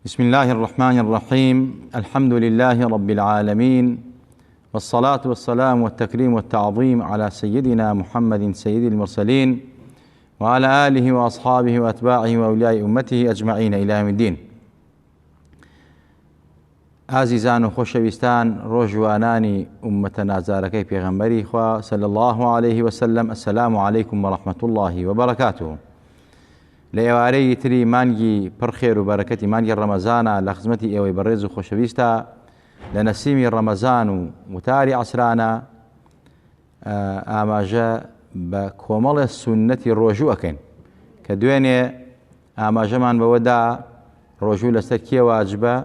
بسم الله الرحمن الرحيم. الحمد لله رب العالمين، والصلاة والسلام والتكريم والتعظيم على سيدنا محمد سيد المرسلين وعلى آله وأصحابه وأتباعه وأولياء أمته أجمعين إلى يوم الدين. عزیزان و خۆشەویستان، ڕۆژوانانی ئومەتە نازارەکەی پێغەمبەری خوا صلی الله عليه وسلم، السلام عليكم ورحمة الله وبركاته. لە ئێوارەی تری مانگی پڕخێر و بەرەکەتی مانگی ڕەمەزانە لە خزمەتی ئێوەی بەڕێز و خۆشەویستە لە نەسیمی ڕەمەزان و وتاری عەسرانە ئاماژە بە کۆمەڵە سونەتی ڕۆژوو ئەکەین کە دوێنێ ئاماژەمان بەوەدا ڕۆژوو لەسەر کێ واجبە،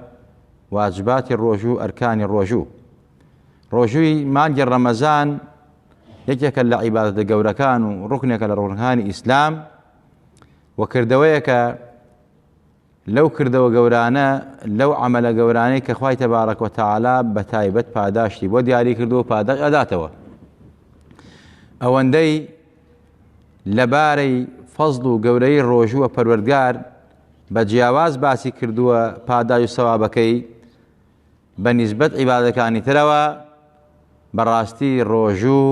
واجباتی ڕۆژوو، ئەرکانی ڕۆژوو. ڕۆژووی مانگی ڕەمەزان یەکێکە لە عیبادەتە گەورەکان و ڕوکنێکە لە ڕوکنەکانی ئیسلام و کردەوەیەکە لەو کردەوە گەورانە، لەو عەمەلە گەورانەی کە خوای تەبارەک و تەعالا بە تایبەت پاداشتی بۆ دیاری کردووە پاداش ئەداتەوە. ئەوەندەی لەبارەی فەزڵ و گەورەی ڕۆژووە پەروەردگار بە جیاواز باسی کردووە پاداش و سەوابەکەی بە نیسبەت عیبادەتەکانی ترەوە. بەڕاستی ڕۆژوو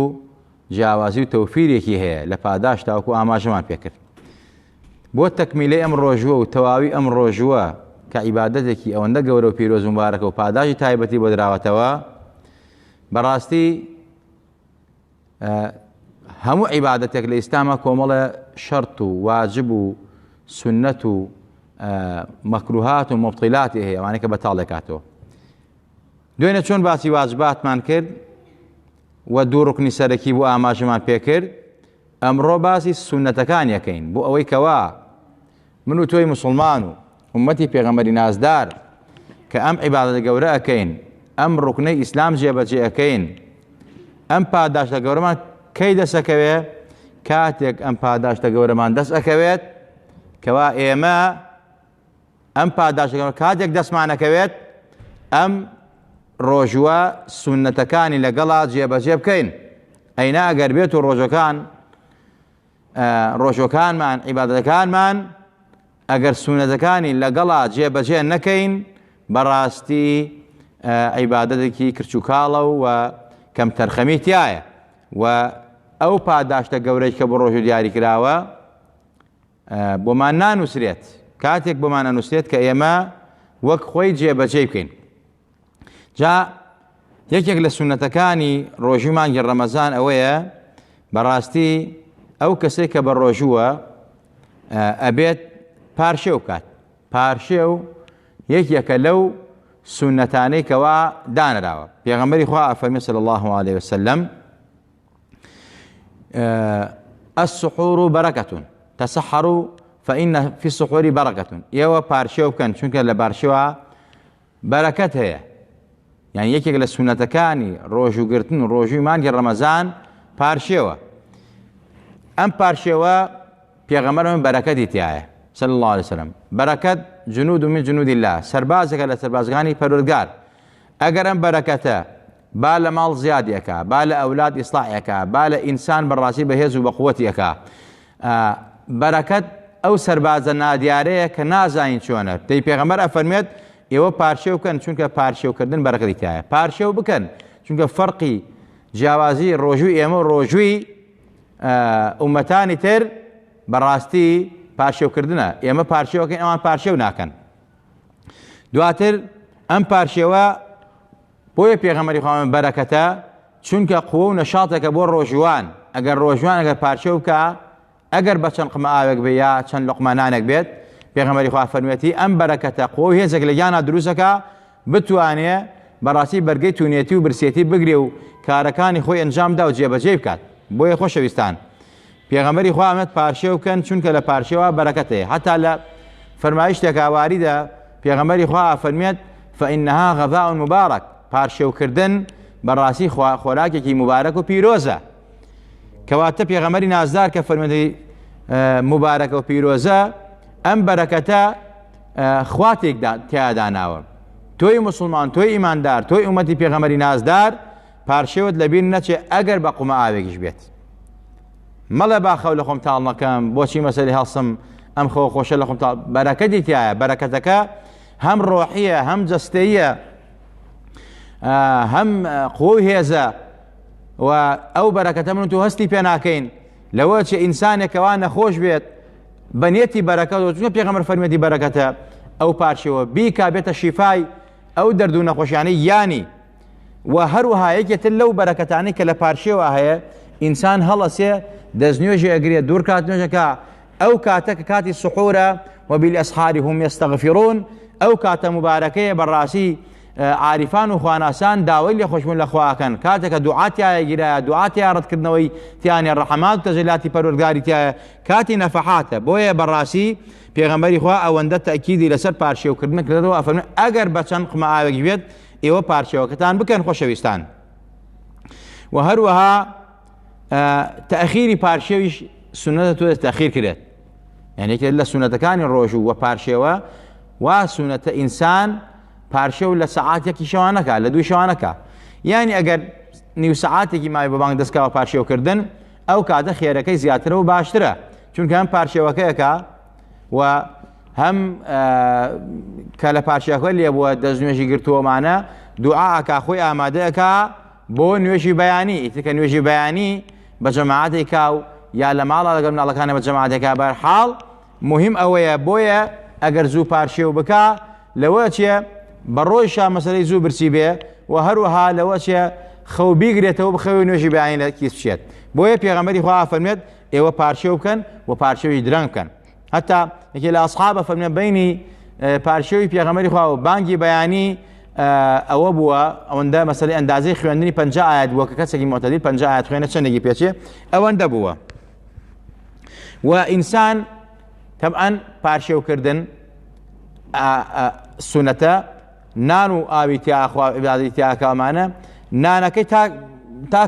جیاوازی و تەوفیرێکی هەیە لە پاداش تاوەکو ئاماژەمان پێکرد. بۆ تەکمیلەی ئەم ڕۆژووە و تەواوی ئەم ڕۆژووە کە عیبادەتێکی ئەوەندە گەورە و پیرۆز و مبارەکە و پاداشی تایبەتی بۆ دراوەتەوە، بەڕاستی هەموو عیبادەتێک لە ئیسلامە کۆمەڵە شەرت و واجب و سنەت و مەکروهات و مبتیلاتی هەیە، ئەوانەی کە بەتاڵ دەکاتەوە. دوێنێ چۆن باسی واجباتمان کرد و دوو ڕوکنی سەرەکی بۆ ئاماژەمان پێکرد، ئەمڕۆ باسی سونەتەکان یەکەین بۆ ئەوەی کەوا من و تۆی موسڵمان و ئومەتی پێغەمبەری نازدار کە ئەم عیبادەتە گەورە ئەکەین، ئەم ڕوکنەی ئیسلام جێبەجێ ئەکەین، ئەم پاداشتە گەورەمان کەی دەسەکەوێ؟ کاتێک ئەم پاداشتە گەورەمان دەست ئەکەوێت کەوا ئێمە ئەم پاداشتە گەورە کاتێک دەستمانەکەوێت ئەم ڕۆژوە سونەتەکانی لەگەڵا جێبەجێ بکەین. ئەینا ئەگەر بێت و ڕۆژەکانمان عیبادەتەکانمان ئەگەر سونەتەکانی لەگەڵا جێبەجێ نەکەین، بەڕاستی عیبادەتێکی کرچوکاڵە و کەم تەرخەمی تایە و ئەو پاداشتە گەورەی کە بۆ ڕۆژوو دیاری کراوە بۆمان نانووسرێت. کاتێک بۆمان نانووسرێت کە ئێمە وەک خۆی جێبەجێ بکەین. جا یەکێک لە سونەتەکانی ڕۆژووی مانگی ڕەمەزان ئەوەیە بەڕاستی ئەو کەسێک کە بە ڕۆژووە ئەبێت پارشێ بکات. پارشێ و یەکێکە لەو سونەتانەی کەوا دانراوە. پێغەمبەری خوا ئەفەرمێ صلی الله عليه وسلم: السحور بركة تسحروا فإن في السحور بركة. ئێوە پارشێ بکەن چونکە لە پارشێوە بەرەکەت هەیە. یعنی یەکێک لە سونەتەکانی ڕۆژووگرتن و ڕۆژووی مانگی ڕەمەزان پارشێوە. ئەم پارشێوە پێغەمبەرەوە بەرەکەتی تایە صلی الله عليه وسلم. بەرەکەت جنود من جنود الله، سەربازێکە لە سەربازەکانی پەروەردگار. ئەگەر ئەم بەرەکەتە با لە ماڵ زیادیەکە، با لە ئەولاد ئیسلاحیەکە، با لە ئینسان بەڕاستی بەهێز و بەقووەتیەکە، بەرەکەت ئەو سەربازە نادیارەیە کە نازانین چۆنە. دەی پێغەمبەر ئەفەرمێت ئێوە پارشێ بکەن چونکە پارشێوکردن بەرەکەتی تایە. پارشێ بکەن چونکە فەرقی جیاوازی ڕۆژووی ئێمە و ڕۆژووی ئومەتانی تر بەڕاستی پارشێوکردنە. ئێمە پارشێوەکەین، ئەوان پارشێو ناکەن. دواتر ئەم پارشێوە بۆیە پێغەمبەری خوا بەرەکەتە چونکە قووە و نەشاڵێکە بۆ ڕۆژوان. ئەگەر ڕۆژوان ئەگەر پارشێو بکە، ئەگەر بە چەند قمە ئاوێک بێ یا چەند لوقمە نانێک بێت، پێغەمبەری خوا فەرموویەتی ئەم بەرەکەتە قووە و هێزێک لە گیانە دروستەکە بتوانێ بەڕاستی بەرگەی تونێتی و برسێتی بگرێ و کارەکانی خۆی ئەنجامدا و جێبەجێ بکات. بۆیە خۆشەویستان، پێغەمبەری خوا ئەمەت پارشێ بکەن چونکە لە پارشێوە بەرەکەت هەیە. هەتا لە فەرمایشتێکا واریدە پێغەمبەری خوا فەرمێت: فإنها غذاء مبارك. پارشێوکردن بەڕاستی خۆراکێکی مبارەک و پیرۆزە. کەواتە پێغەمبەری نازدار کە فەرمێتی مبارەکە و پیرۆزە، ئەم بەرەکەتە خواتێک تیاداناوە. تۆی موسڵمان، تۆی ئیماندار، تۆی ئومەتی پێغەمبەری نازدار پارشێوت لەبیر نەچێ ئەگەر بە قومە ئاوێکیش بێت. مەڵێ با خەو لە خۆم تاڵ نەکەم، بۆچی مەسەلەی هەڵسم ئەم خۆ خۆشە لە خۆم تاڵ. بەرەکەتی تایە. بەرەکەتەکە هم ڕۆحیە هەم جەستەیە هەم قوۆی هێزە و ئەو بەرەکەتە من تو هەستی پێ ناکەین لەوە چێ ئینسانێکەوە نەخۆش بێت بەنیەتی بەرەکەت چونکە پێغەمبەر فەرمێتی بەرەکەتە ئەو پارچەوە بیکا بێتە شیفای ئەو دەرد و نەخۆشیانەی یانی و هەروەها یەکێتر لەو بەرەکەتانەی کە لە پارچەوە هەیە ئینسان هەڵەسێ دەستنوێژی ئەگرێت دوور کات نوێژەکە ئەو کاتە کە کاتی سحورە وبالأسحار هم يستغفرون ئەو کاتە مبارەکەیە بەڕاستی عارفان و خواناسان داوای لێ خۆشبوون لە خواکەن کاتێکە دوعاتیایە گیرایە دوعاتیە ڕەتکردنەوەی تیانێ ڕەحەمات و تەجەلاتی پەروەردگاری تایە کاتی نەفەحاتە بۆیە بەڕاستی پێغەمبەری خوا ئەوەندە تەکیدی لەسەر پارچێوکردن کردەوە ئەفەرمێ ئەگەر بە چەند قمە ئاوێکی بێت ئێوە پارچێوەکەتان بکەن خۆشەویستان و هەروەها تەخیری پارچێویش سنەتە تۆ تەخیر کرێت یعنی لە سنەتەکانی ڕۆژوو و پارچێوە وا سنەتە ئینسان پارچێو لە سەعاتێکی شەوانەکە لە دوی شەوانەکە یعنی ئەگەر نیو سەعاتێکی ماوەی بە بانگ دەستکەوە پارچێوکردن ئەو کاتە خێرەکەی زیاترە و باشترە چونکە هەم پارچێوەکەیەکە و هەم کە لە پارچێوەکە لێ بووە دەستنوێژی گرتووەمانە دوعاکە خۆی ئامادەیەکە بۆ نوێژی بەیانی ئیترکە نوێژی بەیانی بە جەماعەتێکا و یا لە ماڵە لەگەڵ مناڵەکانە بە جەماعەتێکا بەرحاڵ مهم ئەوەیە بۆیە ئەگەر زوو پارچێو بکە لەوە چێ بەڕۆیشە مەسەلەی زوو برسی بێ و هەروەها لەوە چێ خەو بیگرێتەوە بخەوی نوێژی بەیانی لە کیس بچێت بۆیە پێغەمبەری خوا فەرمێت ئێوە پارچێو بکەن و پارچێوی درەنگ بکەن هەتا یەکێ لە ئەسحابە فەرمێت بەینی پارچێوی پێغەمبەری خوا و بانگی بەیانی ئەوە بووە ئەوەندە مەسەلەی ئەندازەی خوێندنی 50 ئاەت بووە کە کەسێکی معتەدیل 50 ئاەت خوێنە چەندێکی پێچێ ئەوەندە بووە و ئینسان طبعاً پارچێوکردن سنەتە نان و ئاوی تیاخوا عیبادەتی تیاکە ئەمانە نانەکەی تا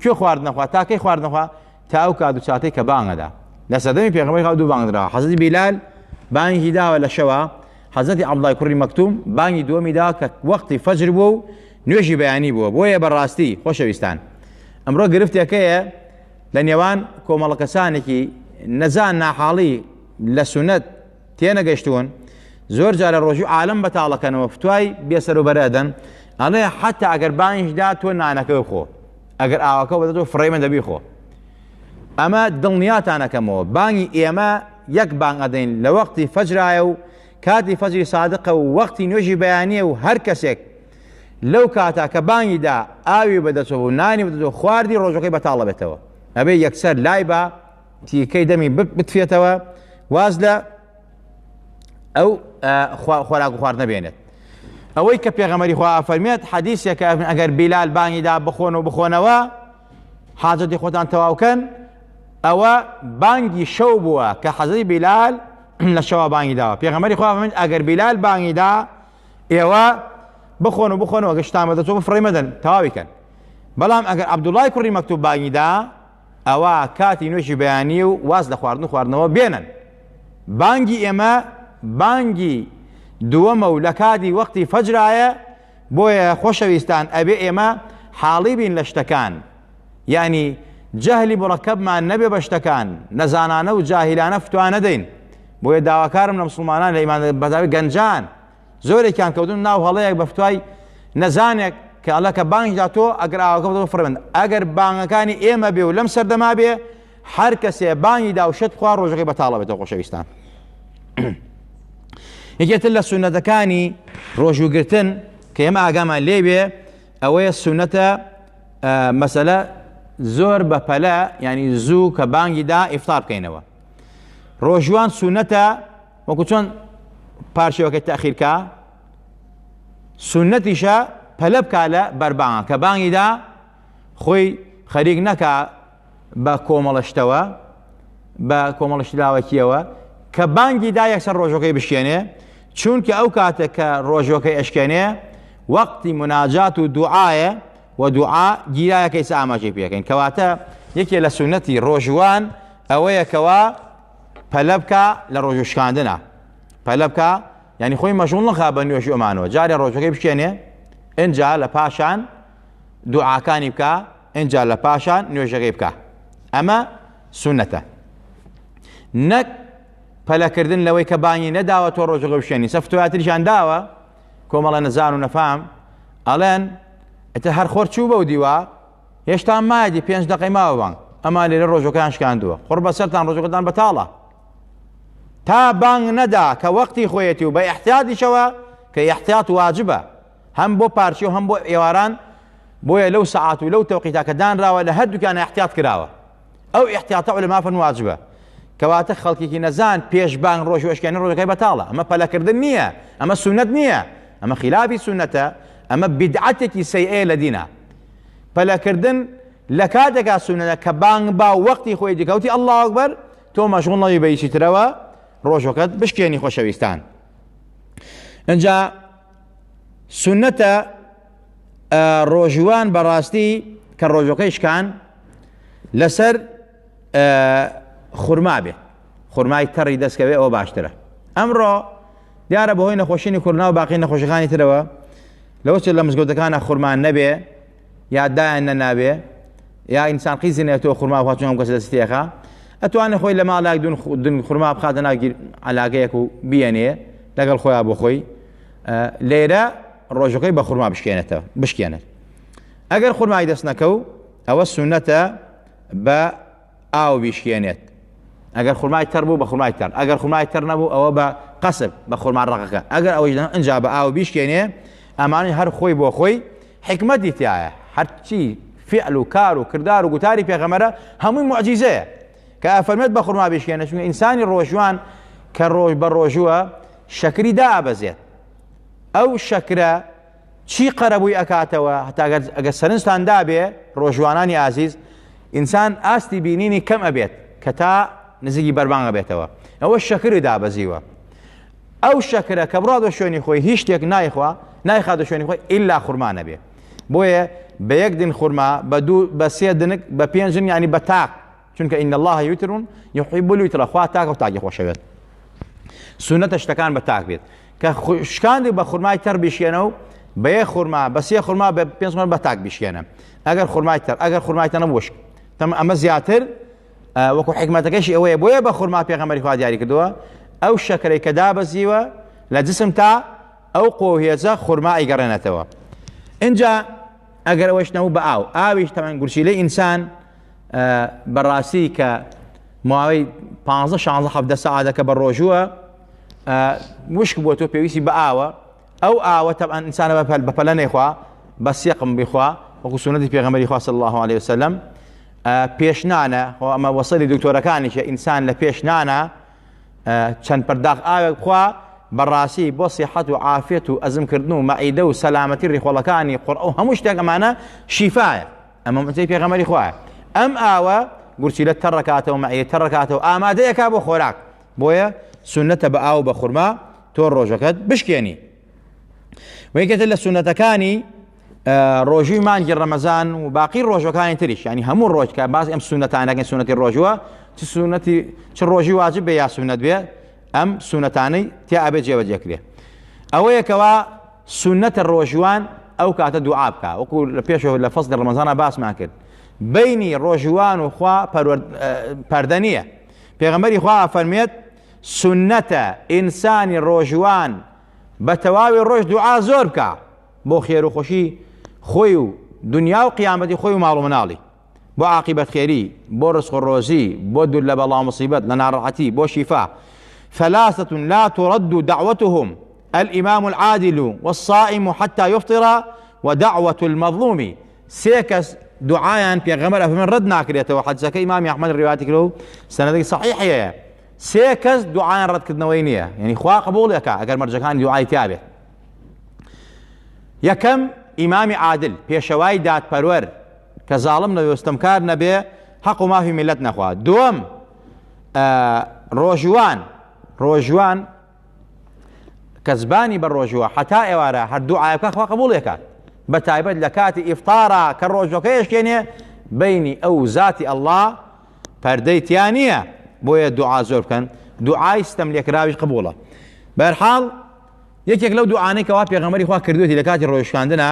کوێ خواردنەخوا تاکەی خواردنەخوا تا ئەو کات و چاتەی کە بانگەدا لە سەردەمی پێغەمبەری خوا دوو بانگدراوە حەزرەتی بیلال بانگی داوە لە شەوە حەزرەتی عەبدوڵای کوڕی مەکتوم بانگی دووەمی دا کە وەختی فەجر بووە و نوێژی بەیانی بووە بۆیە بەڕاستی خۆشەویستان ئەمڕۆ گرفتێکەیە لە نێوان کۆمەڵە کەسانێکی نەزان ناحاڵی لە سونەت تێنەگەیشتوون زۆر جارە ڕۆژی و عالم بەتاڵەکەنەوە فتوای بێسەر و بەرەدەن ئەڵێ حتا ئەگەر بانگیشدا تۆ نانەکە بخۆ ئەگەر ئاوەکە بەدەتەوە فڕێمە دەبی خۆ ئەمە دڵنیاتانەکەمەوە بانگی ئێمە یەک بانگ ئەدەین لە وەختی فەجرایە و کاتی فەجری سادقە و وەختی نوێژی بەیانیە و هەر کەسێک لەو کاتا کە بانگیدا ئاوی بەدەچەوە و نانی بەدەچەوە خواردی ڕۆژەکەی بەتاڵە بێتەوە ئەبێ یەکسەر لای بە تیکەی دەمی بتفێتەوە واز لە ئەو خۆراک و خوارد نەبێنێت ئەوەی کە پێغەمبەری خوا فەرمێت حەدیثێکە ئەگەر بیلال بانگیدا بخۆنەوە حاجەتی خۆتان تەواوکەن ئەوە بانگی شەو بووە کە حەزەتی بیلال لە شەوە بانگی داوە پێغەمبەری خوا فەرمێت ئەگەر بیلال بانگیدا ئێوە بخۆنەوە گەشتان بەدەچەوە بفڕێمەدەن تەواویکەن بەڵام ئەگەر عەبدوڵای کوڕی مەکتوب بانگیدا ئەوە کاتی نوێژی بەیانی و واز لە خواردنەوە بێنن بانگی ئێمە بانگی دووەمە و لە کاتی وەختی فەجرایە بۆیە خۆشەویستان ئەبێ ئێمە حاڵی بین لە شتەکان یعنی جەهلی بڕەکەبمان نەبێ بە شتەکان نەزانانە و جاهیلانە فتوان نەدەین بۆیە داواکارم لە مسلمانان لە ئیمان بەتاوی گەنجان زۆرێکیان کەوتون ناو هەڵەیەک بە فتوای نەزانێک کە ئەڵە کە بانگیدا تۆ ئەگەر ئاوەکە بەدەوە فڕێمەند ئەگەر بانگەکانی ئێمە بێ و لەم سەردەما بێ هەر کەسێ بانگیدا و شت خوا ڕۆژەکەی بەتاڵە بێتەوە خۆشەویستان یەکێتر لە سونەتەکانی ڕۆژوگرتن کە ئێمە ئاگامان لێبێ ئەوەیە سونەتە مەسەلە زۆر بەپەلە ینی زوو کە بانگیدا ئیفطار بکەینەوە ڕۆژوان سونەتە وەکو چۆن پارچێوەکەی تەخیرکە سونەتیشە پەلە بکا لە بەربانگە کە بانگیدا خۆی خەریک نەکا بە کۆمەڵەشتەوە بە کۆمەڵشتی لاوەکیەوە کە بانگیدا یەکسەر ڕۆژەکەی بشکێنێ چونکە ئەو کاتێک کە ڕۆژەکەی ئەشکێنێ وەقتی مناجات و دوعایە و دوعا گیرایەکەی ئاماژەی پێکەین کەواتە یەکێ لە سونەتی ڕۆژوان ئەوەیەکەوە پەلە بکە لە ڕۆژوشکاندنە پەلە بکە یعنی خۆی مەشغوڵ نەخا بە نوێژی ئەمانەوە جارێ ڕۆژەکەی بشکێنێ ئینجا لە پاشان دوعاکانی بکە ئینجا لە پاشان نوێژەکەی بکە ئەمە سونەتە نەک پەلەکردن لەوەی کە بانگی نەداوە تۆ ڕۆژەکە بشێنی سەفتواتریشان داوە کۆمەڵە نەزان و نەفام ئەڵێن ئەتە هەر خۆر چوو بەو دیوە هێشتا مایدی 5 دقەی ماوە بانگ ئەمان لێرە ڕۆژەکەیان شکاندووە خۆر بەسەرتان ڕۆژەکەتان بەتاڵە تا بانگ نەدا کە وەختی خۆیەتی و بە ئیحتیاتیشەوە کە ئیحتیات واجبە هەم بۆ پارچی و هەم بۆ ئێواران بۆیە لەو سەعات و لەو تەوقیتا کە دانراوە لە هەردووکیان ئیحتیات کراوە ئەو ئیحتیاتە عولەما فەرموون واجبە کەواتە خەڵکێکی نەزان پێش بانگ ڕۆژ و ئەشکێنی ڕۆژەکەی بەتاڵە ئەمە پەلەکردن نییە ئەمە سونەت نییە ئەمە خلافی سونەتە ئەمە بیدعەتێکی سەیئەیە لە دینە پەلەکردن لە کاتێکا سونەتە کە بانگ با وەختی خۆی دیکەوتی ئەڵڵاهو ئەکبەر تۆ مەشغوڵ نەبی بە هیچی ترەوە ڕۆژەکەت بشکێنی خۆشەویستان ئەنجا سونەتە ڕۆژوان بەڕاستی کە ڕۆژەکەی شکان لەسەر خورما بێت خورمای تەڕی دەستکەوێت ئەوە باشترە ئەمڕۆ دیارە بەهۆی نەخۆشینی کوڕنا و باقی نەخۆشیەکانی ترەوە لەوە لە مزگەوتەکانە خورمان نەبێ یا دایان نەنابێ یا ئینسان قیزێنێتەوە خورما و هاتووە کەس دەستێخە ئەتوانێت خۆی لە ماڵاک دون خورما بخاتە ناو عەلاقەیەک و بیێنێ لەگەڵ خۆیان بۆ خۆی لێرە ڕۆژەکەی بە خورما بشکێنێت ئەگەر خورمای دەست نەکەو ئەوە سونەتە بە ئاو بیشکێنێت ئەگەر خورمای تەر بوو بە خورمای تەر ئەگەر خورمای تەر نەبوو ئەوە بە قەسب بە خورما ڕەقەکە ئەگەر ئەوەی ئەنجا بە ئاو بیشکێنێ ئەمانەی هەر خۆی بۆ خۆی حکمەتی تایە هەرچی فعل و کار و کردار و گوتاری پێغەمبەرە هەمووی معجیزەیە کە ئەفەرمێت بە خورما بیشکێنە چونکە ئینسانی ڕۆژوان کە ڕۆژ بە ڕۆژووە شەکری دائەبەزێت ئەو شەکرە چی قەرەبووی ئەکاتەوە هەتا ئەگەر سەرنجتان دابێ ڕۆژوانانی ئازیز ئینسان ئاستی بینینی کەم ئەبێت کە تا نزیکی بەربانگ ئەبێتەوە ئەوە شەکری دابەزیوە ئەو شەکرە کە بڕاتە شوێنی خۆی هیچ شتێک نایخاتە شوێنی خۆی ئیلا خورما نەبێ بۆیە بە یەک دن خورما بە سێ دنک بە 5 یعنی بە تاق چونکە ئین الله یوتر یحب الوتر خوا تاق و تاقی خۆشەوێت سونەتە شتەکان بە تاق بێت کە شکاندی بە خورمای تەر بیشێنە و بە یەک خورما بە سێ خورما بە 5 بە تاق بیشێنە ئەگەر خورمای تەر نەبووش ئەمە زیاتر وەکو حکمەتەکەشی ئەوەیە بۆیە بە خورما پێغەمبەری خوا دیاری کردووە ئەو شەکرەی کە دابەزیوە لە جسم تا ئەو قۆهێزە خورما ئەیگەڕێنێتەوە اینجا ئەگەر ئەوەش نەبوو بە ئاویش تەمەن گورچیلەی ئینسان بەڕاستی کە ماوەی 15-16 سەعاتەکە بە ڕۆژووە وشک بۆ تۆ پێویستی بە ئاوە ئەو ئاوە تەبعەن ئینسانە بە پەلە نەیخوا بە سێقم بیخوا وەکو سونەتی پێغەمبەری خوا صلی الله عليه وسلم پێشنانە ئەمە وەسەلی دکتۆرەکانیشە ئینسان لە پێشنانە چەند پەرداخ ئاوێک بخوا بەڕاستی بۆ سیحەت و عافیەت و ئەزمکردن و مەعیدە و سەلامەتی ڕیخۆڵەکانی قورئ و هەموو شتێک ئەمانە شیفایە ئەمە مەسەی پێغەمبەری خوایە ئەم ئاوە گورچیلە تەڕەکاتەوە مەعیدە تەڕەکاتەوە ئامادەیەکا بۆ خۆراک بۆیە سونەتە بە ئاو بە خورما تۆ ڕۆژەکەت بشکێنی وەیکەتە لە سونەتەکانی ڕۆژووی مانگی ڕەمەزان و باقی ڕۆژەکانی تریش ینی هەموو ڕۆژ کە باز ئەم سونەتانەکەن سونەتی ڕۆژووە چ ڕۆژی واجب بێ یا سونەت بێ ئەم سونەتانەی تیا ئەبێت جێبەجێکرێ ئەوەیەکەوە سونەتە ڕۆژوان ئەو کاتە دوعا بکە وەکو لە پێشەوە لە فەزلی ڕەمەزانە باسمان کرد بینی ڕۆژوان و خوا پەردە نییە پێغەمبەری خوا فەرمێت سونەتە ئینسانی ڕۆژوان بە تەواوی ڕۆژ دوعا زۆر بکە بۆ خێر و خۆشی خۆی و دنیا و قیامەتی خۆی و ماڵ و مناڵی بۆ عاقبەت خێری بۆ ڕزق و ڕۆزی بۆ دوور لە بەڵا مصیبەت لە ناڕەحەتی بۆ شیفا ثلاثة لا ترد دعوتهم الإمام العادل والصائم حتى يفطر ودعوة المظلوم سيكس دعايا بيغمر أفمن رد ناكريته وحدثك إمام أحمد الروايات كله سندي صحيحة سيكس دعايا رد كدنوينية يعني خوا قبولك أقل مرجكان دعاي تابع يكم إمام عادل بيشواي دات پرور كظالمنا ويستمكار نبي حق ما في ملتنا خوا دوم ڕۆژوان کەسبانی بە ڕۆژوە حتا ئێوارە هەردوو ئاەکە خوا قبوڵێکات بە تایبەت لە کاتی ئیفطارە کە ڕۆژەکەیشکێنێ بینی ئەو ذاتی ئەڵڵا پەردەی تیا نییە بۆیە دوعا زۆر بکەن دوعای ستەم لێکراویش قبوڵە بەرحاڵ یەکێک لەو دوعانەی کەوا پێغەمبەری خوا کردوێتی لە کاتی ڕۆژشکاندنە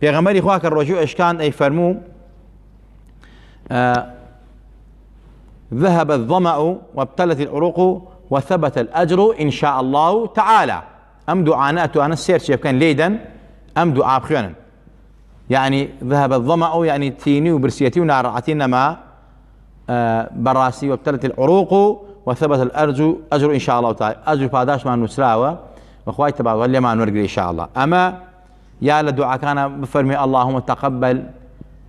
پێغەمبەری خوا کە ڕۆژوو ئەشکاند ئەی فەرموو ذهب الظمأ وابتلت العروق وثبت الأجر إن شاء الله تعالى. أم دعانا أنا السير شيف كان ليدا أم دعاء بخيانا يعني ذهب الظمأ يعني تيني وبرسيتي ونارعتين ما براسي وابتلت العروق وثبت أجر إن شاء الله تعالى. أجر فاداش مع نسراوة وأخواتي تبع غلي مع نورقري إن شاء الله. أما يا لدعاء كان بفرمي اللهم تقبل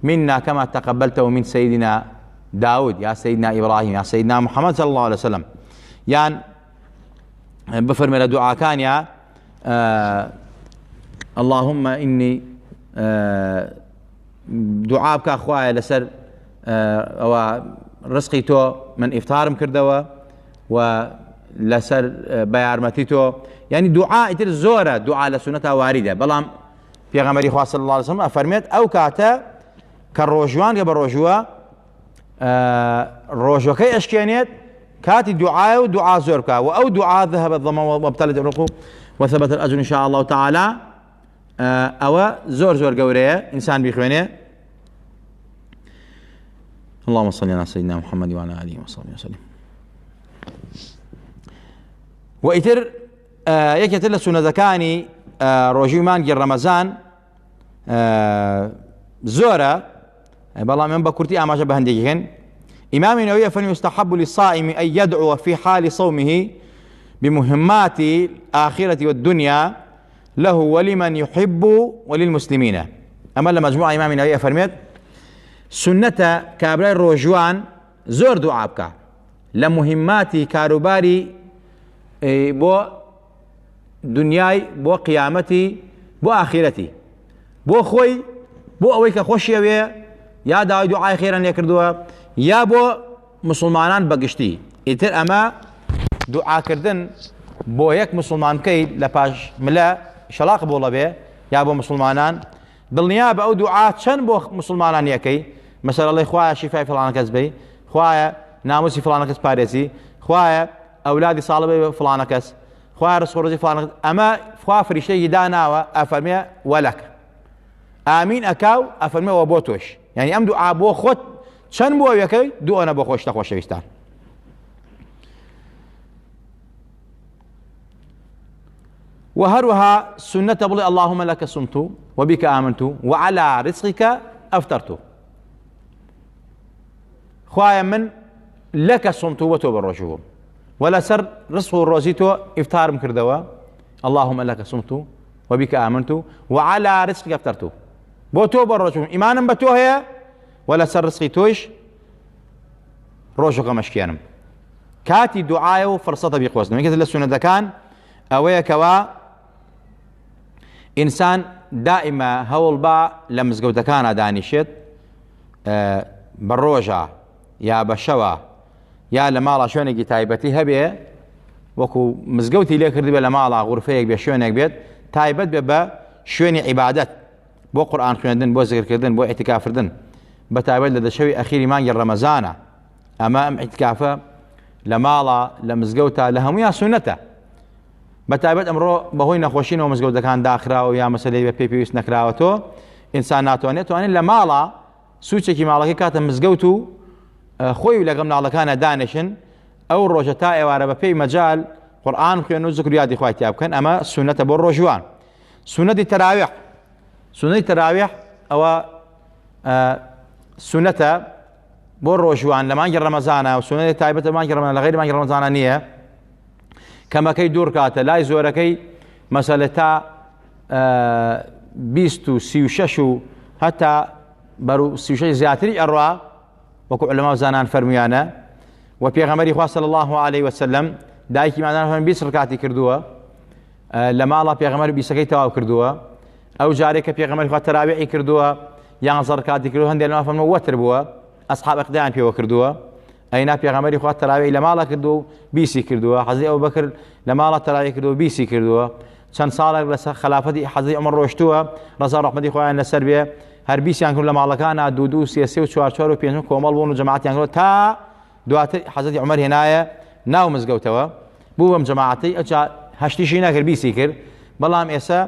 منا كما تقبلته من سيدنا داود يا سيدنا إبراهيم يا سيدنا محمد صلى الله عليه وسلم. يعني بفرمي لدعاء كان يا اللهم إني دعاء بك أخوائي لسر أو رزقي تو من إفطارم كردوا ولسر بيارمتي تو يعني دعاء تر زورة دعاء لسنة واردة بلام في غمري خواه صلى الله عليه وسلم أفرميت أو كاتا كالروجوان قبل روجوا روجوا كي أشكينيت كاتي دعاء ودعاء زوركا وأو دعاء ذهب الظما وابتلت الرقوق وثبت الأجر إن شاء الله تعالى أو زور قوريه إنسان بيخوينه. اللهم صل على سيدنا محمد وعلى آله وصحبه وسلم. وإتر يكتر لسنة ذكاني روجي مانجي رمضان زورة بالله من بكرتي أما شبه هنديهن. إمام النووي فيستحب للصائم أن يدعو في حال صومه بمهمات الآخرة والدنيا له ولمن يحب وللمسلمين. أما لمجموعة إمام النووي فرميت سنة كابري روجوان زور دعاء بك لمهماتي كاروباري بو دنياي بو قيامتي بو آخرتي بو خوي بو أويك خوشي يا داوي دعاء خيرا يكردوا يا بو مسلمانان بقشتي إتر أما دعاء كردن بو يك مسلمان كي لباش ملا شلاق بولا بيه يا بو مسلمانان بالنيابة أو دعاء شن بو مسلمانان يكي مثلا الله خوايا شفاء فلان كسبي خوايا ناموسي فلان كس باريسي خوايا أولادي صالبي فلان كس خوايا رسول فلان كس أما خوايا فريشتي يدانا أفرمي ولك آمين أكاو أفرمي وبوتوش يعني أم دعاء بو خود شن بو يكي دو أنا بو خوش تخوش ويستان. وهروها سنة بلي اللهم لك صمت وبك آمنت وعلى رزقك أفطرت. خوايا من لك صمت وتوب الرجوع ولا سر رزق الروزيتو إفطار مكردوا اللهم لك صمت وبك آمنت وعلى رزقك أفطرت بوتوب الرجوع إيمانا بتوهي ولا سر رزقي توش روجك مشكيانم كاتي دعاء وفرصة بيقوزنا من كذا السنة كان أويا كوا إنسان دائما هول با لمزقوتا كان دانيشت بالروجة يا بشوا يا لمالا شونك تايبتي هبي وكو مزقوتي ليك ردي لمالا غرفيك بشونك بيت تايبت ببا شوني عبادات بو قرآن خوندن بو ذكر كردن بو اعتكاف كردن بتايبت لدى شوي أخيري مانجي رمضان أمام اعتكافه لمالا لمزقوتا لهم سنته بتايبت أمرو بهوي نخوشين ومزقوتا كان داخرا ويا مسألة بيبيوس نكراوتو إنسان ناتواني لمالا سوچێکی ماڵەکەی کاتە مزگەوت و خۆی لەگەڵ منداڵەکانە دانیشن ئەو ڕۆژە تا ئێوارە بە پێی مەجال قورئان خوێن و ذکر یادی خوای تیا بکەن ئەمە سونەتە بۆ ڕۆژوان. سونەتی تەراویح ئەوە سونەتە بۆ ڕۆژوان لە مانگی ڕەمەزانە و سونەتی تایبەتە مانگی ڕەمەزان لە غەیری مانگی ڕەمەزانە نییە کەمەکەی دوور کاتە لای زۆرەکەی مەسەلە تا 20 و 36 و هەتا برو سيوشي زياتري أروى وكو علماء زانان فرميانا وبيغمري خواه صلى الله عليه وسلم دايكي معنا فهم 20 ركعتي كردوها لما الله بيغمري بيسكي تواو كردوها أو جاريك بيغمري خواه تراويعي كردوها يانزر ركعتي كردوها هندي علماء فهم وتر بوا أصحاب إقدام بيو كردوها أينا بيغمري خواه تراويعي لما الله كردو بيسي كردوها حضرت أبو بكر لما الله تراويعي كردو بيسي كردوها چەند ساڵێک لە خلافەتی حەزرەتی عومەر ڕۆیشتووە ڕەزا ڕەحمەتی خۆیان لەسەر بێ هەر بیستیان کرد لە ماڵەکانە دوو سێ و چوار و پێنج کۆمەڵ بوون و جەماعەتیان کرد تا دواتر حەزرەتی عومەر هێنایە ناو مزگەوتەوە بوو بەم جەماعەتەی ئەجا هەشتیشی نەکرد بیسی کرد بەڵام ئێستا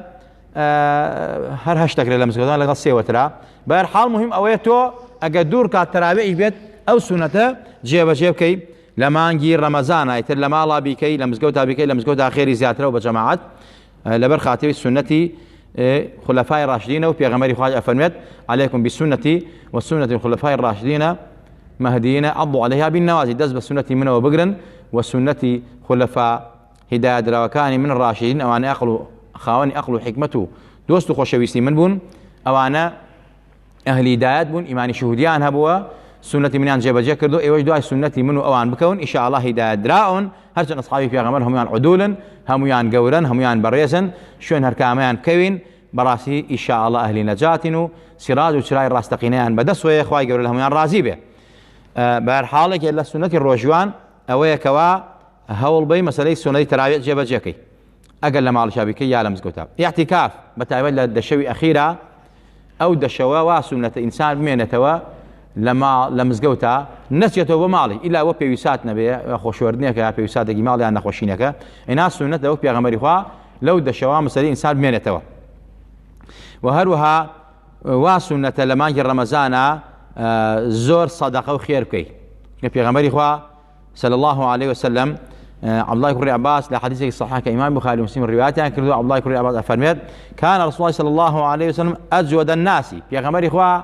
هەر هەشت دەکرێت لە مزگەوتان لەگەڵ سێوەترا بەهەرحاڵ مهم ئەوەیە تۆ ئەگەر دوور کات تەراویح بێت ئەو سونەتە جێبەجێ بکەی لە مانگی ڕەمەزان ئایتر لە ماڵا بیکەی لە مزگەوتا بیکەی لە مزگەوتا خێری زیاترەوە بە جەماعەت لەبەر خاتری سنەتی خلفاء الراشدين وبيغمري خواج أفرمت عليكم بسنتي وسنة الخلفاء الراشدين مهديين عضوا عليها بالنواجذ دز بسنة منه وبقرن وسنة خلفاء هداية دراوكاني من الراشدين أو أنا أقلوا خاوني أقلوا حكمته دوست خوشويسي من بون أو أنا أهل هدايات بون إيماني شهوديان هبوا سنة منان جيبا جاكردو إيواج دعاء سنة منه أوان بكون إن شاء الله هداية دراؤن هرچن أصحابي في غمر هم يان عدولا هم يان قورا هم يان بريسا شون هركامان كوين براسي إن شاء الله أهل نجاتنو سراج وشراي الراستقينيان بدس ويا إخوائي قورا هم يان رازي به بهرحالك إلا سنة الروجوان أويا كوا هول بي مسألة سنة تراويح جيبا جاكي أقل لما على شابكي يعلم زكوتا اعتكاف بتعبد لدشوي أخيرة أو دشوا وسنة إنسان بمينتوا لما لمزگەوتە نەچێتەوە بە ماڵی ئیلا وە پێویستات نەبێ خۆشوەردنێکە پێویستاتێکی ماڵی یان نەخۆشینەکە ئێنا سونەتە وەک پێغەمبەری خوا لەو دەشەوە مەسەلەی ئینسان بمێنێتەوە و هەروەها وا سونەتە لە مانگی ڕەمەزانە زۆر سەدەقە و خێر بکەیت کە پێغەمبەری خوا صلى الله عليه وسلم عبد الله كري عباس لحديث صحيح كإمام بخاري ومسلم رواياته كردو عبد الله كري عباس أفرميت كان رسول الله صلى الله عليه وسلم أجود الناس پێغەمبەری خوا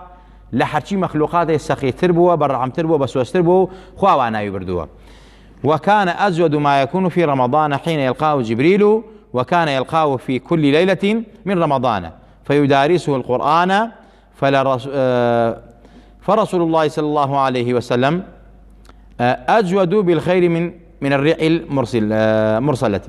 لحرشي مخلوقات السخي تربوا برعم تربوا بسوس تربوا خواوانا يبردوا وكان أزود ما يكون في رمضان حين يلقاه جبريل وكان يلقاه في كل ليلة من رمضان فيدارسه القرآن فرسول الله صلى الله عليه وسلم أجود بالخير من الريح المرسلة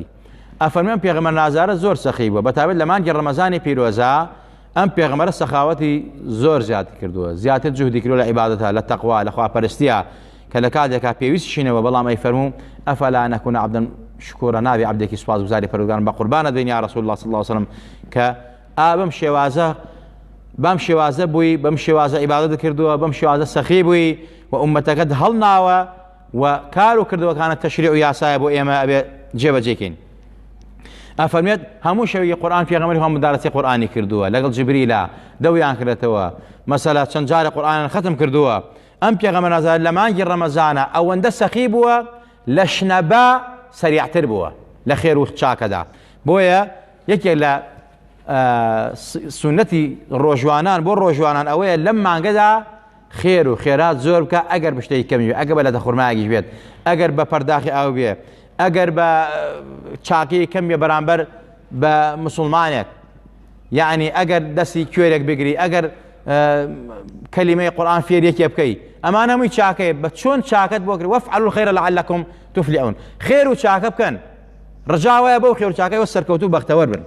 أفرمان بيغمر نازار زور سخيبه بتابد لمان جر رمضان بيروزا أم بيغمر السخاوتي زور زيادة كردوه زيادة جهد كردوه لعبادتها للتقوى لأخوة برستيا كالكادك بيويس شينه وبالله ما يفرمون أفلا نكون عبدا شكورا نابي عبدك سواز وزاري فرقان بقربان الدنيا رسول الله صلى الله عليه وسلم كأبم شوازه بمشي وازه بوي بمشي وازه عبادة كردوه بمشي وازه سخي بوي وأمتك قد هلناوه وكارو كردوه كانت تشريع ياسايا بو إيما أبي جيبا جيكين أفرميت همو شوي قرآن في غمره هم مدارسة قرآني كردوه لقل جبريلا دويان كردتوه مثلا شنجار قرآن ختم كردوه أم في غمر نزال لما أنجي رمضان أو أن سخيبوه لشنبا سريع تربوه لخير وخشاك دا بويا يكي لا سنتي روجوانان بو روجوانان أويا لما انقذا خير وخيرات زور بك أقر بشتي كمي أقر بلا تخور معي بيت أقر بپرداخي أو بيه أقر بچاكي كمي برانبر بمسلمانك يعني أقر دسي كوريك بقري أقر كلمة قرآن في يديك يبكي أما أنا مي چاكي بتشون چاكت بوكري وافعلوا الخير لعلكم تفلحون خير وچاكب كان رجاوة يا بو خير وچاكي والسركوتو بختور بن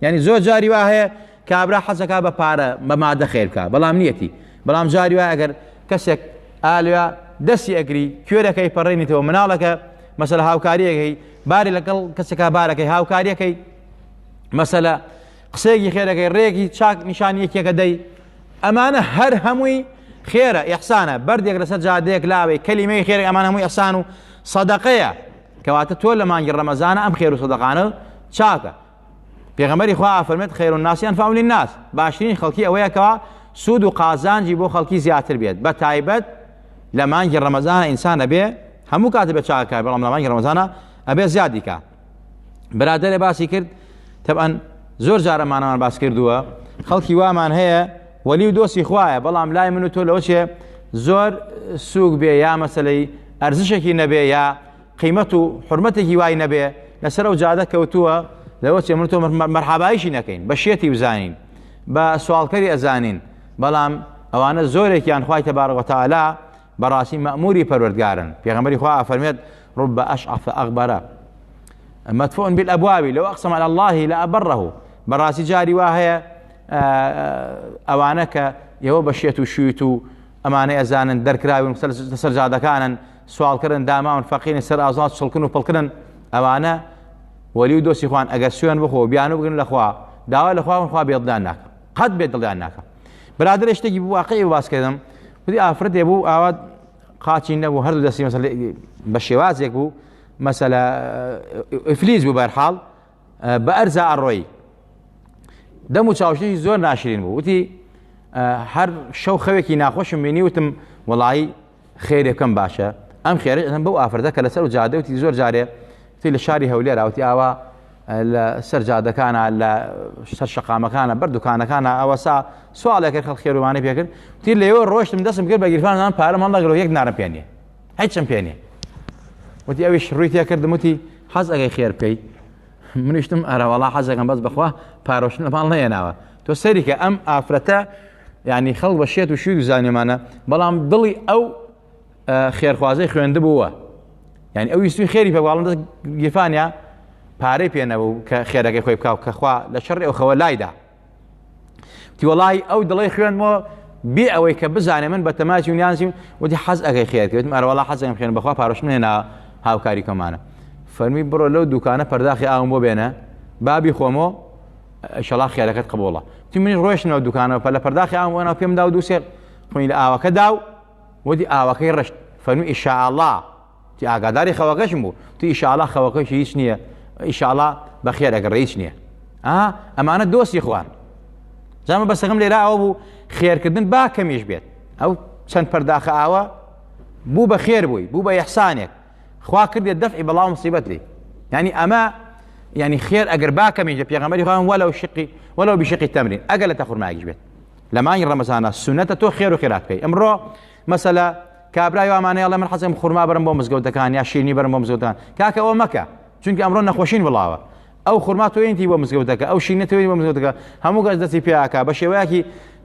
يعني زور جاري واهي كابرا حزكا بپارا بمادة خيركا بلام نيتي بلام جاري واهي أقر كسك آلوا دسي أقري كوريك يبريني تو منالك مثلا هاوكاريك باري لقل كسكا بارك هاوكاريك مثلا قسيقي خيرك ريكي شاك نشانيك يكدي أمانة هر هموي خيرة إحسانة برديك رسجا ديك لاوي كلمة خيرك أمانة هموي إحسانه صدقية كواتا تولى مانجي رمضان أم خير صدقانه شاكا بيغمري خواه فرمت خير الناس ينفعون للناس باشرين خلقي أويا كوا سود وقازان جيبو خلقي زيادة بيد بتايبت لمانجي رمضان إنسان أبي همو كاتب شاكا بلام لمانجي رمضان أبي زيادة برادر باسي كرد طبعا زور جارة معنا من باس كردوها خلقي وامان هي ولي دۆستی خوایە بەڵام لای من و تۆ لەوەچێ زۆر سووک بێ یا مەسەلەی ئەرزشێکی نەبێ یا قیمەت و حورمەتێکی وای نەبێ لەسەر ئەو جادە کەوتووە لەوەچێ من و تۆ مەرحەباییشی نەکەین بە شێتی بزانین بە سوالکەری ئەزانین بەڵام ئەوانە زۆرێکیان خوای تەبارەک وتەعالا بەڕاستی مەأموری پەروەردگارن پێغەمبەری خوا فەرمێت رب أشعث أغبر مدفوع بالأبواب لو أقسم على الله لأبره بەڕاستی جاری وا هەیە ئەوانە کە ئێوە بە شێت و شویت و ئەمانەی ئەزانن دەرکراون لەسەر جادەکانن سوالکردن داماون فەقیرن سەر ئازاد چڵکن و پڵکردن ئەوانە وەلی و دۆستی خوان ئەگەر سوێن بخۆ بیان و بگرن لەخوا داوا لەخوا خوا بێدڵیان ناکە قەت بێدڵیان ناکە برادر شتێکی واقعی باس کردم وتی ئافرەتێ بوو ئاوا قاچی نەبوو هەردوو دەستی مەسەلە بە شێوازێک بوو مەسەلە ئیفلیس بوو بەرحاڵ بە ئەرزە ئەڕۆیی دەم و چاوشێکی زۆر ناشرین بوو وتی هەر شەو خەوێکی ناخۆشم بینی وتم وەڵایی خێرێکم باشە ئەم خێرش ئەم بەو ئافرەتە کە لەسەر و جادەوتی زۆر جارێ تی لە شاری هەولێرا وتی ئاوا لە سەر جادەکانە لە سەر شەقامەکانە بەر دوکانەکانە ئەوە سوالێک خەڵک خێروانەی پێکرد تی لێوە ڕۆشتم دەستم کرد بە گیرفانان پارەم هەڵدەگرەوە یەک نارم پێ نییە هیچم پێ نییە وتی ئەویش ڕووی تێ کردم وتی حەز ئەگەی خێر بکەی منیشتم ئەرەوەڵا حەزەکەم بەس بەخوا پارۆشتن لە ماڵ نەهێناوە تۆ سەری کە ئەم ئافرەتە یعنی خەڵک بە شێت و شوید و زانیمانە بەڵام دڵی ئەو خێرخوازەی خوێندبووە یعنی ئەو ویستوی خێری پێ باڵم دەست گیرفانیا پارەی پێنەبوو کە خێرەکەی خۆی بکاو کە خوا لە شەڕی ئەو خەوە لایدا تی وەڵی ئەو دڵی خوێنمەوە بێ ئەوەی کە بزانێ من بە تەماشی ونیانزی وتی حەز ئەگەی خێر کردم ئەرەوەڵا حەزەکەم خوێن بەخوا پارۆشتن هێنا هاوکاری کۆمانە فەرمی بڕۆ لەو دوکانە پەرداخی ئاوم بۆ بێنە بابی خۆمەوە ئینشەڵا خێرەکەت قبوڵە تی منیش ڕۆیشتنەوە دوکانەوە لە پەرداخی ئاوم بۆنەوە پێم دا و دووسێر خوێنی لە ئاوەکە داو وتی ئاوەکەی ڕشت فەرمی ئینشاءڵڵا تی ئاگاداری خەوەکەشم بوو تی ئینشاءڵڵا خەوەکەشی هیچ نییە ئینشاءڵڵا بەخێر ئەگەر هیچ نییە ئەمانە دۆستی خوان زانمە بەسەکەم لێرە ئەوە بوو خێرکردن با کەمیش بێت ئەو چەند پەرداخە ئاوە بوو بە خێر بووی بوو بە ئیحسانێک خوا کردێت دەفعی بەڵاو مصیبەت لی یعنی ئەمە یعنی خێر ئەگەر با کەمیش پێغەمبەری خوا وەلەو بشقی تەمرین ئەگەر لە تەخورماگیش بێت لە مانگی ڕەمەزانە سونەتە تۆ خێر و خێرات بکەی ئەمڕۆ مەسەلە کابرای وامانەیە ئەڵێ من حەزم خورما بەرم بۆ مزگەوتەکان یا شیرنی بەرم بۆ مزگەوتەکان کاکە ئەوە مەکە چونکە ئەمڕۆ نەخۆشین بڵاوە ئەو خورما تۆیەتی بۆ مزگەوتەکە ئەو شیرنە تۆی بۆ مزگەوتەکە هەموو کەس دەستی پێیاکە بە شێوەیەکی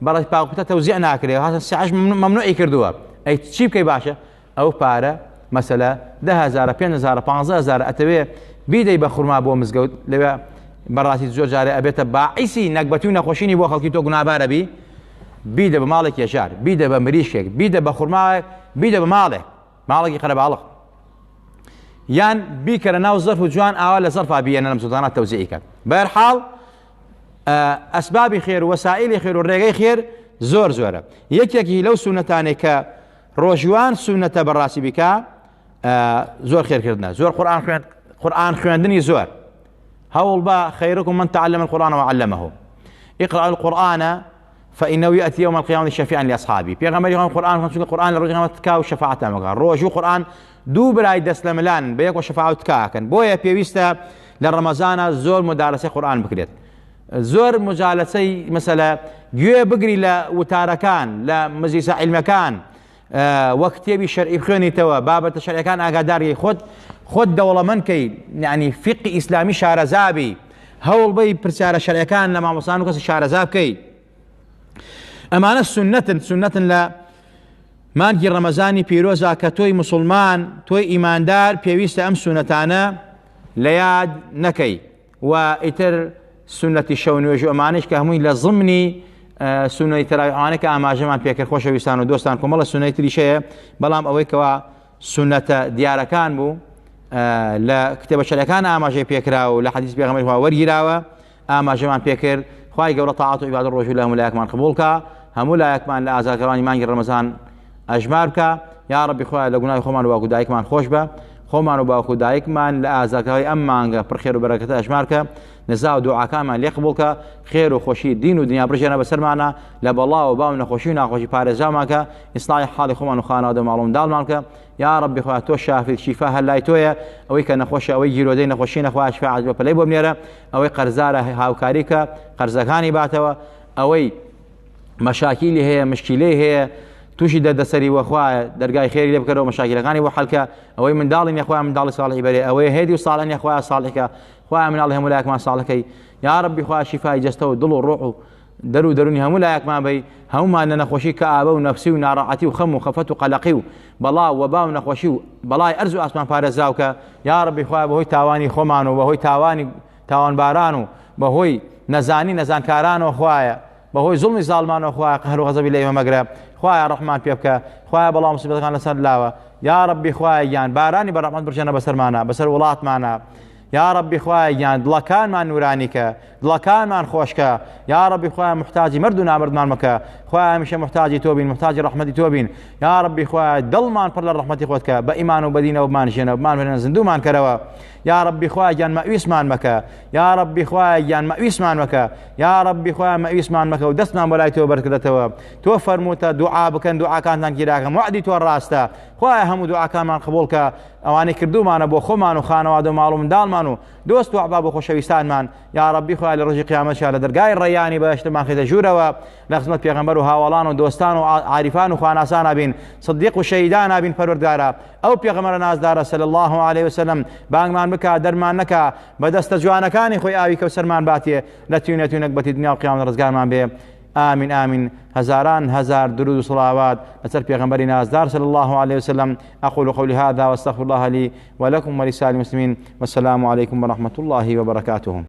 بەڕێز پاکوتە تەوزیع ناکرێت هاتە سعش مەمنوعی کردووە ئەی چی بکەی باشە ئەو پارە مەسەلە 10,000 5,000 15,000 ئەتەوێ بیدەی بە خورما بۆ مزگەوت لەوێ بەڕاستی زۆر جارێ ئەبێتە باعیسی نەکبەتی و نەخۆشینی بۆ خەڵکی تۆ گونابارە بی بیدە بە ماڵێک یەشار بیدە بە مریشکێک بیدە بە خورماوێک بیدە بە ماڵێکی قەرەباڵغ یان بیکەرە ناو زەرف و جوان ئاوا لە زەرفا بیێنە لەم زوتانە تەوزیعی کات بەهەرحاڵ ئەسبابی خێر و وەسائلی خێر و ڕێگەی خێر زۆر زۆرە یەکێکی لەو سونەتانێک کە ڕۆژوان سونەتە بەڕاستی بیکا زۆر خێرکردنە زۆر قورئان خوێندنی زۆر هەوڵ بە خەیرکم من تعلم القرآن وعلمه اقرأ القرآن فإنه يأتي يوم القيامة شفيعا لأصحابه پیغمبری خۆم قورئان خوێن قورئان لە ڕۆژی قیامەت تکا و شەفاعەتە مەکە ڕۆژ و قورئان دوو برای دەست لە ملان بە یەک و شەفاعەت تکاکەن بۆیە پێویستە لە ڕەمەزانە زۆر مدارەسەی قورئان بکرێت زۆر مجالسەی مەسەلە گوێ بگری لە وتارەکان لە مەجلیسە عیلمەکان وەک کتێبی شەرعی بخوێنیتەوە بابەتە شەرعیەکان ئاگاداری خۆت دەوڵەمەندکەی یعنی فقی ئیسلامی شارەزابی هەوڵ بەی پرسیارە شەرعیەکان لە مامۆستان و کەسی شارەزا بکەیت ئەمانە سونەتن لە مانگی ڕەمەزانی پیرۆزا کە تۆی مسلمان تۆی ئیماندار پێویستە ئەم سونەتانە لە یاد نەکەی و ئیتر سونەتی شەو نوێژ و ئەمانش کە هەمووی لە ضمنی سونەی تەراویحانە کە ئاماژەمان پێکرد خۆشەویستان و دۆستان کۆمەڵە سونەی تریشەیە بەڵام ئەوەی کەوا سونەتە دیارەکان بوو لە کتێبە شەرعیەکان ئاماژەی پێکرا و لە حەدیث پێغەمبەری خوا وەرگیراوە ئاماژەمان پێکرد خوای گەورە تاعات و عیبادە ڕۆژوو لە هەموو لایەکمان قبوڵ کە هەموو لایەکمان لە ئازادکردنی مانگی ڕەمەزان ئەژمار بکە یا ڕەبی خوای لە گوناهی خۆمان و باوکو دایکمان خۆش بە خۆمان و باوکو دایکمان لە ئازادکردنی ئەم مانگە پڕخێر و بەرەکەتە ئەژمار کە نزا و دوعاکانمان لێ قبوڵ کە خێر و خۆشی دین و دنیا بڕژێنە بەسەرمانە لە بەڵاو و باو نەخۆشی و ناخۆشی پارێزرامان کە ئیسلاحی حاڵی خۆمان و خانەوادە و ماڵ و منداڵمان کە یا ڕەبی خوای تۆ شافی شیفا هەر لای تۆیە ئەوەی کە نەخۆشە ئەوەی گیرۆدەی نەخۆشی نەخوا شفا عەجبە پەلەی بۆ بنێرە ئەوەی قەرزارە هاوکاری کە قەرزەکانی باتەوە ئەوەی مەشاکیلی هەیە مشکیلەی هەیە تووشی دەردەسەری وەخوایە دەرگای خێری لێ بکەرەوە مەشاکیلەکانی بۆ حەلکە ئەوەی منداڵی نەخوایە منداڵی ساڵحی بەرێ ئەوەی هێدی و ساڵحی نەخوایە ساڵحیکە خوایە مناڵی هەموو لایەکمان ساڵحەکەی یا ڕەبی خوایە شیفای جەستە و دڵ و ڕۆح و دەرونی هەموو لایەکمان بی هەمومان لە نەخۆشی کە ئابە و نەفسی و ناڕەحەتی و خەم و خەفەت و قەلەقی و بەڵا و وەبا و نەخۆشی و بەڵای ئەرز و ئاسمان پارێزراوکە یا ڕەبی خوایە بەهۆی تاوانی خۆمان و بەهۆی تاوانباران و بەهۆی نەزانی نەزانکارانەوە خوایە بەهۆی زوڵمی زاڵمانەوە خوایە قەهر و غەزەبی لە ئێمە مەگرە خوایە ڕەحمان پێ بکە خوایە بەڵام مصیبەتەکان لەسەر لاوە یا ڕەبی خوایە گیان بارانی بەڕەحمەت بڕژێنە بەسەرمانە بەسەر وڵاتمانە یا ربی خوای گیان دڵەکانمان نورانیکە دڵەکانمان خۆشکە یا ربی خوای محتاجی مرد و نامردمان مەکە خوای هەمیشە محتاجی تۆ بین محتاجی ڕەحمەتی تۆ بین یا ربی خوای دڵمان پڕ لە ڕەحمەتی خۆت کە بە ئیمان و بەدینەوە بمانژێنەوە بمانێنە زیندوومان کەرەوە یا ربی خوای گیان مەویسمان مەکە یا ربی خوای گیان مەویسمان مەکە یا ربی خوای مەویسمان مەکە و دەستمان بۆ لای تۆ بەرکردێتەوە تۆ فەرمووتە دوعا بکەن دوعاکانتان گیراکەم وعدی تۆ ڕاستە خوای هەموو دوعاکانمان قبوڵ کە ئەوانەی کردومانە بۆ خۆمان و خانەوادە و ماڵ و منداڵمان و دۆست و ئەحباب و خۆشەویستانمان یا ربی خوای لە ڕۆژی قیامەتشا لە دەرگای ڕەیانی بەهەشتمان خێتە ژوورەوە لە خزمەت پێغەمبەر و هاوڵان و دۆستان و عارفان و خواناسان ئابین صدیق و شەهیدان ئابین پەروەردگارە ئەو پێغەمبەرە نازدارە صلی الله علیه وسلم بانگمان بکە دەرمان نەکە بەدەستە جوانەکانی خۆی ئاوی کەوسەرمان باتێ لە تیونەتونەک بەتی دنیا و قیامەت ڕزگارمان بێ آمين آمين هزاران هزار درود وصلوات لسر پیغمبر نازدار صلى الله عليه وسلم أقول قولي هذا واستغفر الله لي ولكم ولسائر المسلمين والسلام عليكم ورحمة الله وبركاته.